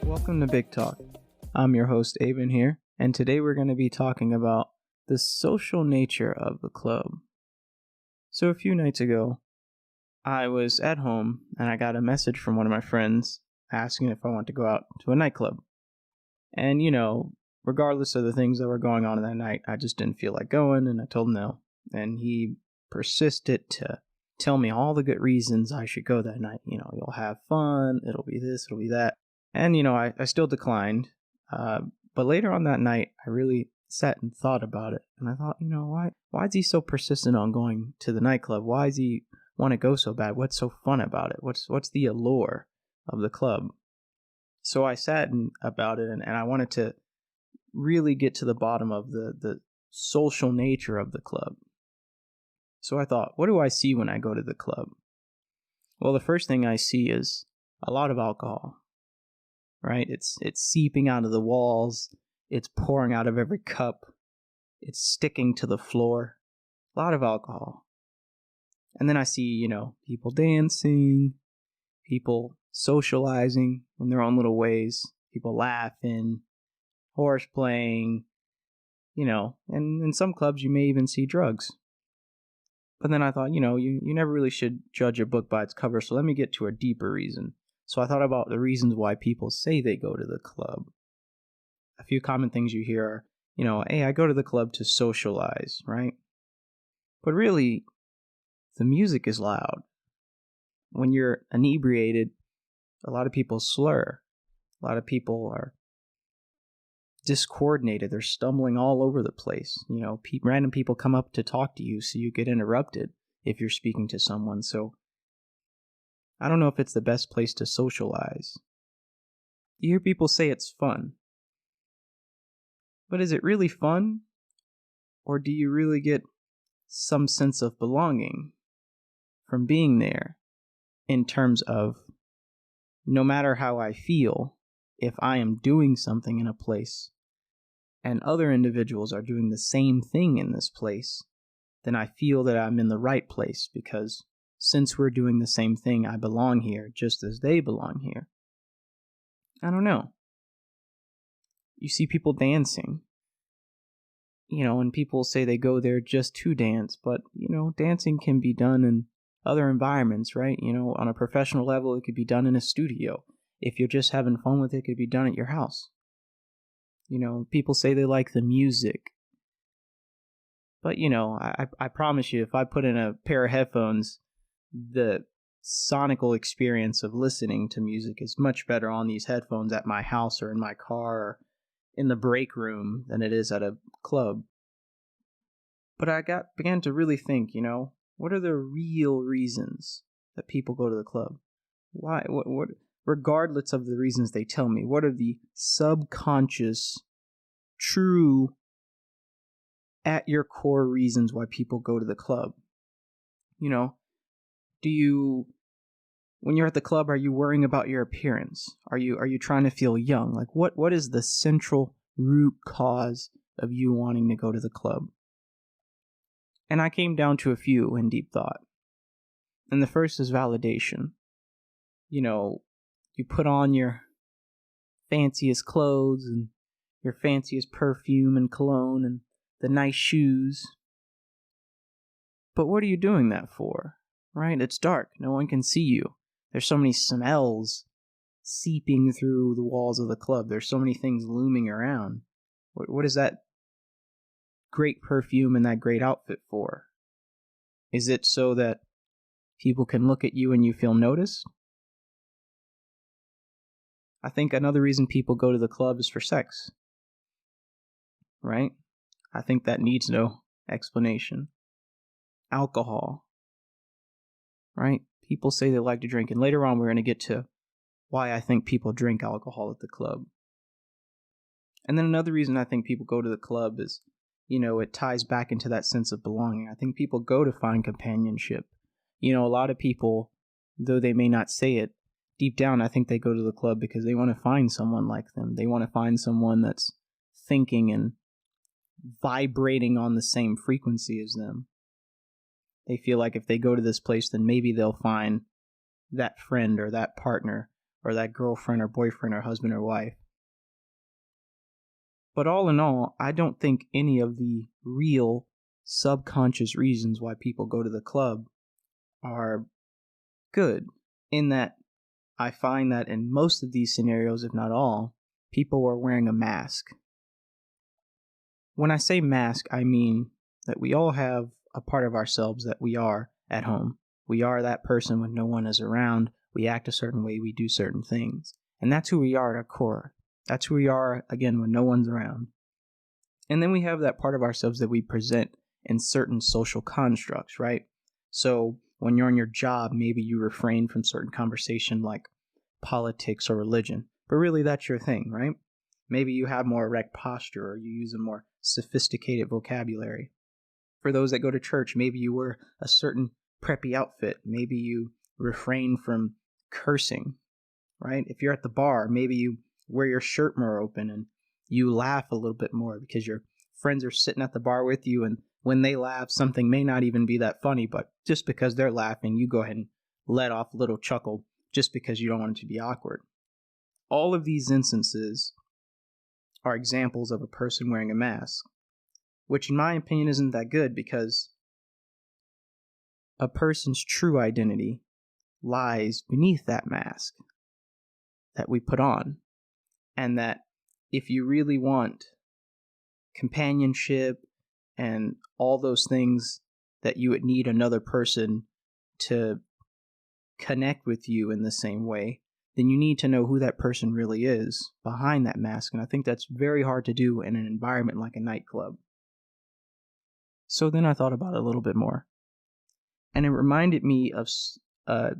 Welcome to BigTalk. I'm your host, Avon here, and today we're going to be talking about the social nature of the club. So a few nights ago, I was at home and I got a message from one of my friends asking if I want to go out to a nightclub. And, regardless of the things that were going on in that night, I just didn't feel like going, and I told him no. And he persisted to tell me all the good reasons I should go that night. You'll have fun, it'll be this, it'll be that. And, I still declined. But later on that night, I really sat and thought about it. And I thought, why is he so persistent on going to the nightclub? Why does he want to go so bad? What's so fun about it? What's the allure of the club? So I sat about it, and I wanted to really get to the bottom of the social nature of the club. So I thought, what do I see when I go to the club? Well, the first thing I see is a lot of alcohol. Right? It's seeping out of the walls. It's pouring out of every cup. It's sticking to the floor. A lot of alcohol. And then I see, people dancing, people socializing in their own little ways, people laughing, horse playing, and in some clubs you may even see drugs. But then I thought, you never really should judge a book by its cover, so let me get to a deeper reason. So I thought about the reasons why people say they go to the club. A few common things you hear are, hey, I go to the club to socialize, right? But really, the music is loud. When you're inebriated, a lot of people slur. A lot of people are discoordinated. They're stumbling all over the place. Random people come up to talk to you, so you get interrupted if you're speaking to someone. So I don't know if it's the best place to socialize. You hear people say it's fun. But is it really fun? Or do you really get some sense of belonging from being there, in terms of no matter how I feel, if I am doing something in a place and other individuals are doing the same thing in this place, then I feel that I'm in the right place, because since we're doing the same thing, I belong here just as they belong here. I don't know. You see people dancing. And people say they go there just to dance, but, dancing can be done in other environments, right? On a professional level, it could be done in a studio. If you're just having fun with it, it could be done at your house. People say they like the music. But, I promise you, if I put in a pair of headphones, the sonical experience of listening to music is much better on these headphones at my house or in my car or in the break room than it is at a club. But I began to really think, what are the real reasons that people go to the club? Why? What? Regardless of the reasons they tell me, what are the subconscious, true, at your core reasons why people go to the club? When you're at the club, are you worrying about your appearance? Are you trying to feel young? Like what is the central root cause of you wanting to go to the club? And I came down to a few in deep thought. And the first is validation. You put on your fanciest clothes and your fanciest perfume and cologne and the nice shoes. But what are you doing that for? Right? It's dark. No one can see you. There's so many smells seeping through the walls of the club. There's so many things looming around. What is that great perfume and that great outfit for? Is it so that people can look at you and you feel noticed? I think another reason people go to the club is for sex. Right? I think that needs no explanation. Alcohol. Right? People say they like to drink, and later on we're going to get to why I think people drink alcohol at the club. And then another reason I think people go to the club is, it ties back into that sense of belonging. I think people go to find companionship. A lot of people, though they may not say it, deep down I think they go to the club because they want to find someone like them. They want to find someone that's thinking and vibrating on the same frequency as them. They feel like if they go to this place, then maybe they'll find that friend or that partner or that girlfriend or boyfriend or husband or wife. But all in all, I don't think any of the real subconscious reasons why people go to the club are good, in that I find that in most of these scenarios, if not all, people are wearing a mask. When I say mask, I mean that we all have a part of ourselves that we are at home. We are that person when no one is around. We act a certain way. We do certain things. And that's who we are at our core. That's who we are, again, when no one's around. And then we have that part of ourselves that we present in certain social constructs, right? So when you're on your job, maybe you refrain from certain conversation like politics or religion. But really, that's your thing, right? Maybe you have more erect posture or you use a more sophisticated vocabulary. For those that go to church, maybe you wear a certain preppy outfit. Maybe you refrain from cursing, right? If you're at the bar, maybe you wear your shirt more open and you laugh a little bit more because your friends are sitting at the bar with you, and when they laugh, something may not even be that funny, but just because they're laughing, you go ahead and let off a little chuckle just because you don't want it to be awkward. All of these instances are examples of a person wearing a mask, which in my opinion isn't that good, because a person's true identity lies beneath that mask that we put on. And that if you really want companionship and all those things that you would need another person to connect with you in the same way, then you need to know who that person really is behind that mask. And I think that's very hard to do in an environment like a nightclub. So then I thought about it a little bit more. And it reminded me of a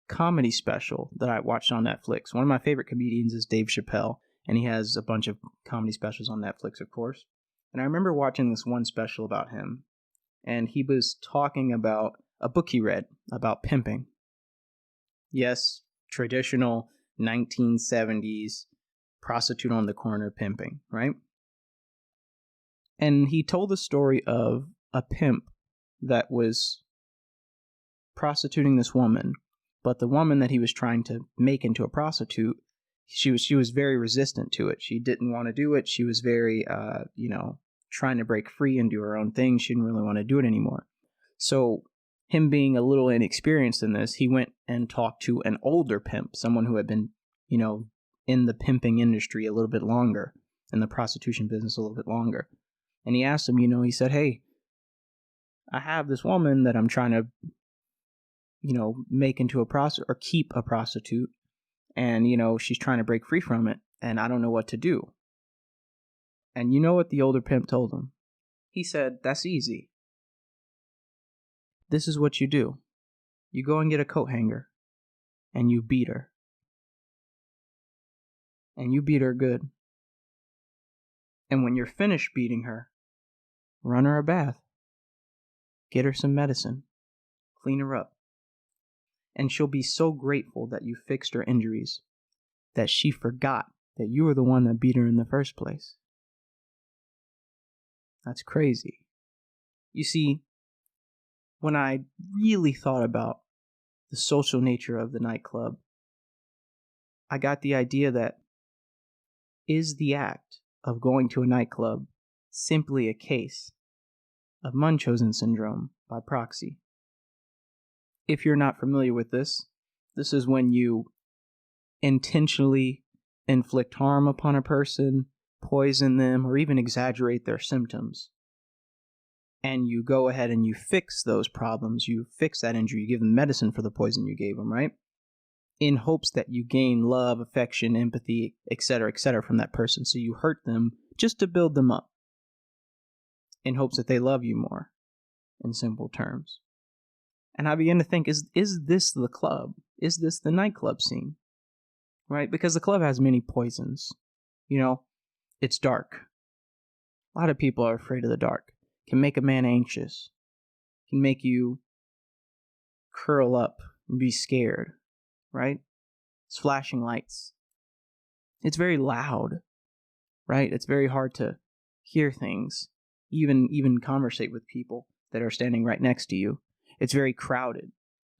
comedy special that I watched on Netflix. One of my favorite comedians is Dave Chappelle, and he has a bunch of comedy specials on Netflix, of course. And I remember watching this one special about him, and he was talking about a book he read about pimping. Yes, traditional 1970s prostitute on the corner pimping, right? And he told the story of a pimp that was prostituting this woman, but the woman that he was trying to make into a prostitute, she was very resistant to it. She didn't want to do it. She was very, trying to break free and do her own thing. She didn't really want to do it anymore. So him being a little inexperienced in this, he went and talked to an older pimp, someone who had been, in the pimping industry a little bit longer, in the prostitution business a little bit longer. And he asked him, he said, "Hey, I have this woman that I'm trying to, make into a prostitute or keep a prostitute. And, she's trying to break free from it, and I don't know what to do." And you know what the older pimp told him? He said, "That's easy. This is what you do. You go and get a coat hanger, and you beat her. And you beat her good. And when you're finished beating her, run her a bath. Get her some medicine. Clean her up. And she'll be so grateful that you fixed her injuries that she forgot that you were the one that beat her in the first place." That's crazy. You see, when I really thought about the social nature of the nightclub, I got the idea that is the act of going to a nightclub simply a case of Unchosen Syndrome by proxy? If you're not familiar with this, this is when you intentionally inflict harm upon a person, poison them, or even exaggerate their symptoms. And you go ahead and you fix those problems, you fix that injury, you give them medicine for the poison you gave them, right? In hopes that you gain love, affection, empathy, etc., from that person. So you hurt them just to build them up, in hopes that they love you more, in simple terms. And I began to think, is this the club? Is this the nightclub scene? Right? Because the club has many poisons. It's dark. A lot of people are afraid of the dark. It can make a man anxious. It can make you curl up and be scared. Right? It's flashing lights. It's very loud. Right? It's very hard to hear things. even conversate with people that are standing right next to you. It's very crowded.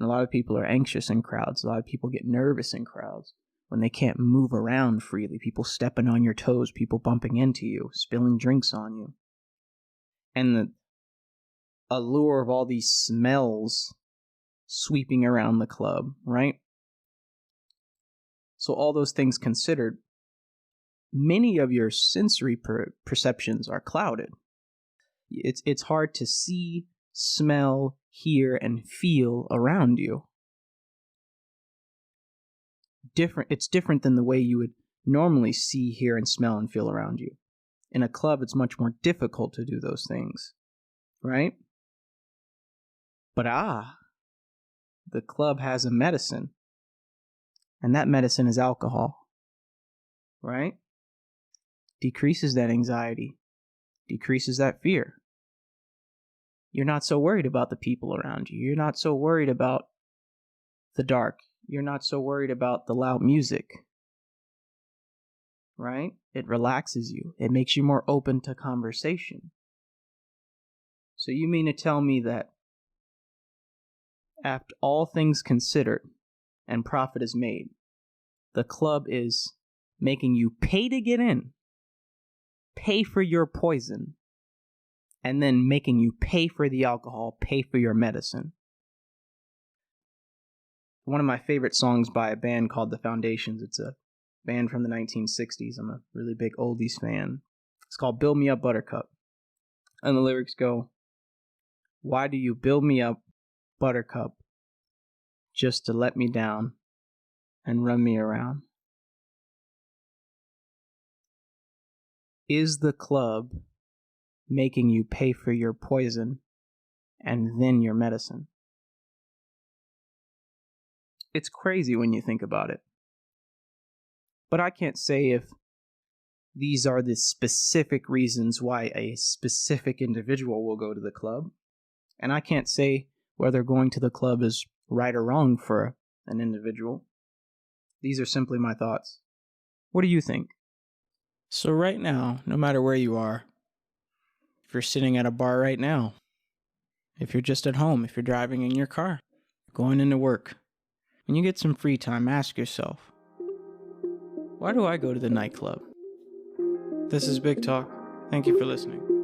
And a lot of people are anxious in crowds. A lot of people get nervous in crowds when they can't move around freely. People stepping on your toes, people bumping into you, spilling drinks on you. And the allure of all these smells sweeping around the club, right? So all those things considered, many of your sensory perceptions are clouded. It's hard to see, smell, hear, and feel around you. It's different than the way you would normally see, hear, and smell and feel around you. In a club, it's much more difficult to do those things, right? But the club has a medicine, and that medicine is alcohol, right? Decreases that anxiety, decreases that fear. You're not so worried about the people around you. You're not so worried about the dark. You're not so worried about the loud music, right? It relaxes you. It makes you more open to conversation. So you mean to tell me that after all things considered and profit is made, the club is making you pay to get in, pay for your poison, and then making you pay for the alcohol, pay for your medicine? One of my favorite songs by a band called The Foundations. It's a band from the 1960s. I'm a really big oldies fan. It's called Build Me Up, Buttercup. And the lyrics go, "Why do you build me up, Buttercup, just to let me down and run me around?" Is the club making you pay for your poison and then your medicine? It's crazy when you think about it. But I can't say if these are the specific reasons why a specific individual will go to the club. And I can't say whether going to the club is right or wrong for an individual. These are simply my thoughts. What do you think? So right now, no matter where you are, if you're sitting at a bar right now, if you're just at home, if you're driving in your car, going into work, when you get some free time, ask yourself, why do I go to the nightclub? This is Big Talk. Thank you for listening.